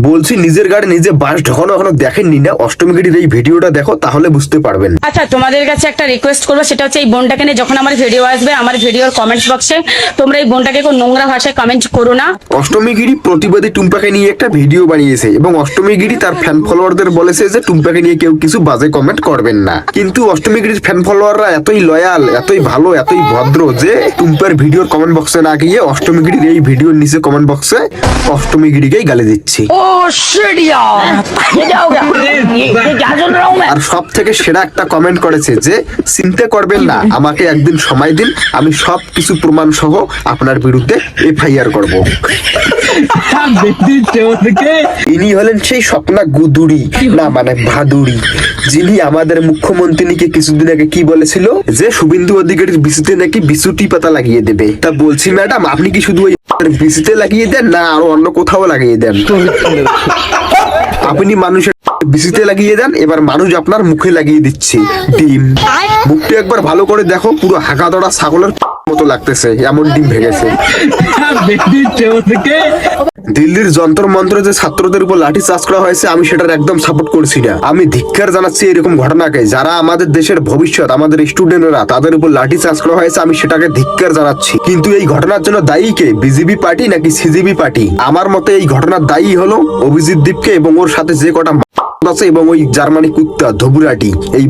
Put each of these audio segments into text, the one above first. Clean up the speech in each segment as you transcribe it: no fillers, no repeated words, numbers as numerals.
বলছি নিজের গাড়ি নিজে বাস ঢোকানো এখনো দেখেননি না? অষ্টমী গিরির এই ভিডিওটা দেখো, তাহলে বুঝতে পারবেন। আচ্ছা, তোমাদের কাছে একটা রিকোয়েস্ট করবো, সেটা হচ্ছে এই বোনটাকে নিয়ে যখন আমার ভিডিও আসবে, আমার ভিডিওর কমেন্টস বক্সে তোমরা এই বোনটাকে কোনো নোংরা ভাষায় কমেন্ট করো না। অষ্টমী গিরি প্রতিবাদী টুম্পাকে নিয়ে একটা ভিডিও বানিয়েছে এবং অষ্টমী গিরি তার ফ্যান ফলোয়ারদের বলেছে যে টুম্পাকে নিয়ে কেউ কিছু বাজে কমেন্ট করবেন না। কিন্তু অষ্টমী গিরির ফ্যান ফলোয়াররা এতই লয়াল, এতই ভালো, এতই ভদ্র যে টুম্পার ভিডিওর কমেন্ট বক্সে না গিয়ে অষ্টমী গিরির এই ভিডিওর নিচে কমেন্ট বক্সে অষ্টমী গিরিকেই গালি দিচ্ছি। আর সব থেকে সেরা একটা কমেন্ট করেছে যে চিন্তা করবেন না, আমাকে একদিন সময় দিন, আমি সব কিছু প্রমাণ সহ আপনার বিরুদ্ধে এফআইআর করব। ইনি হলেন সেই স্বপ্না গুদুরি, না মানে ভাদুরি, যিনি আমাদের মুখ্যমন্ত্রীকে কিছুদিন আগে কি বলেছিল যে শুভেন্দু অধিকারীর বিসিতে নাকি বিচুটি পাতা লাগিয়ে দেবে। তা বলছি ম্যাডাম, আপনি কি শুধু ওই বিসিতে লাগিয়ে দেন না আরো অন্য কোথাও লাগিয়ে দেন? আপনি মানুষের বিসিতে লাগিয়ে দেন, এবার মানুষ আপনার মুখে লাগিয়ে দিচ্ছে ডিম। মুখটা একবার ভালো করে দেখো, পুরো হাঁকা ধরা ছাগলের মতো লাগতেছে, এমন ডিম ভেঙেছে। দিল্লির যন্তর মন্ত্রে যে ছাত্রদের উপর লাঠি চার্জ করা হয়েছে, আমি সেটার একদম সাপোর্ট করছি না। আমি ধিক্কার জানাচ্ছি এরকম ঘটনাকে। যারা আমাদের দেশের ভবিষ্যৎ, আমাদের স্টুডেন্টরা, তাদের উপর লাঠি চার্জ করা হয়েছে, আমি সেটাকে ধিক্কার জানাচ্ছি। কিন্তু এই ঘটনার জন্য দায়ী কে? বিজেপি পার্টি নাকি সিজিবি পার্টি? আমার মতে এই ঘটনার দায়ী হলো অভিজিৎ দীপকে এবং ওর সাথে যে কটা আছে এবং ওই জার্মানি কুত্তা ধবুরাটি, এই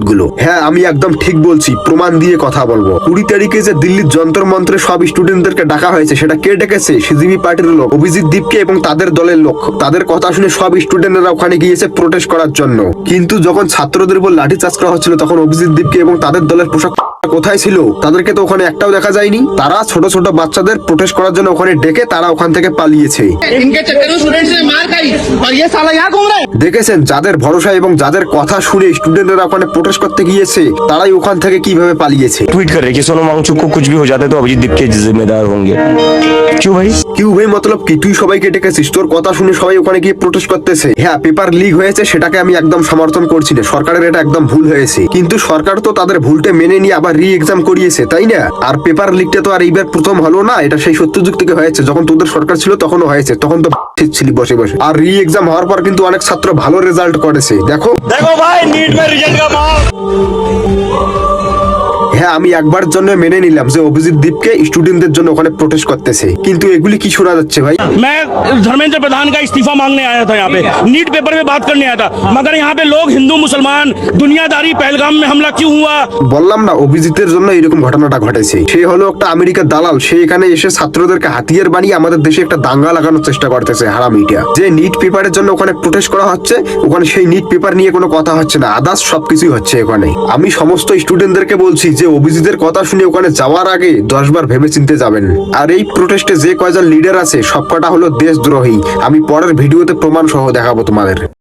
গুলো। হ্যাঁ, আমি একদম ঠিক বলছি, প্রমাণ দিয়ে কথা বলবো। 20 তারিখে যে দিল্লির যন্তর মন্ত্রে সব স্টুডেন্টদেরকে ডাকা হয়েছে, সেটা কে ডেকেছে? সিজিবি পার্টির লোক, অভিজিৎ দীপকে এবং তাদের দলের লোক। তাদের কথা শুনে সব স্টুডেন্টরা ওখানে গিয়েছে প্রোটেস্ট করার জন্য। কিন্তু যখন ছাত্রদের উপর লাঠি চার্জ করা হচ্ছিল, তখন অভিজিৎ দীপকে এবং তাদের দলের পোশাক কোথায় ছিল? তাদেরকে তো ওখানে একটাও দেখা যায়নি। তারা ছোট ছোট বাচ্চাদের প্রোটেস্ট করার জন্য ওখানে ডেকে তারা ওখান থেকে পালিয়েছে। দেখেছেন, যাদের ভরসা এবং যাদের কথা শুনে স্টুডেন্টরা ওখানে প্রোটেস্ট করতে গিয়েছে, তারাই ওখান থেকে কিভাবে পালিয়েছে। ट्वीट कर रहे कि सोनम वांगचुक को कुछ भी हो जाता है तो अभिजीत दीप के जिम्मेदार होंगे। क्यों भाई? কিউ ভাই মতলব কি? তুই সবাইকে ডেকেছিস, তোর কথা শুনে সবাই ওখানে গিয়ে প্রোটেস্ট করতেছে। হ্যাঁ, পেপার লিক হয়েছে, সেটাকে আমি একদম সমর্থন করছি না। সরকারের এটা একদম ভুল হয়েছে, কিন্তু সরকার তো তাদের ভুলটা মেনে নিয়ে আবার রি এক্সাম করিয়েছে, তাই না? আর পেপার লিকটা তো আর এইবার প্রথম হলো না, এটা সেই সত্যযুগ থেকে হয়েছে। যখন তোদের সরকার ছিল তখনও হয়েছে, তখন তো ঠিক ছিলি বসে বসে। আর রি এক্সাম হওয়ার পর কিন্তু অনেক ছাত্র ভালো রেজাল্ট করেছে। দেখো भाई नीट में रिजल्ट का माहौल। হ্যাঁ, আমি একবার জন্য মেনে নিলাম যে অভিজিৎ দীপকে স্টুডেন্টদের জন্য ওখানে প্রোটেস্ট করতেছে, কিন্তু এগুলি কি শোনা যাচ্ছে ভাই? मैं धर्मेंद्र प्रधान का इस्तीफा मांगने आया था, यहाँ पे नीट पेपर में बात करने आया था, मगर यहाँ पे लोग हिंदू मुसलमान दुनियादारी पहलगाम में हमला क्यों हुआ? বললাম না, অভিজিতের জন্য এরকম ঘটনাটা ঘটেছে। সে হলো একটা আমেরিকার দালাল, সে এখানে এসে ছাত্রদেরকে হাতিয়ার বানিয়ে আমাদের দেশে একটা দাঙ্গা লাগানোর চেষ্টা করতেছে। হারামিটা যে নিট পেপারের জন্য ওখানে প্রোটেস্ট করা হচ্ছে, ওখানে সেই নিট পেপার নিয়ে কোনো কথা হচ্ছে না, আদার্স সবকিছুই হচ্ছে ওখানে। আমি সমস্ত স্টুডেন্টদেরকে বলছি যে অভিজিতের কথা শুনে ওখানে যাওয়ার আগে 10 বার ভেবে চিনতে যাবেন। আর এই প্রোটেস্টে যে কয়জন লিডার আছে, সবকটা হলো দেশদ্রোহী। আমি পরের ভিডিওতে প্রমাণ সহ দেখাবো তোমাদের।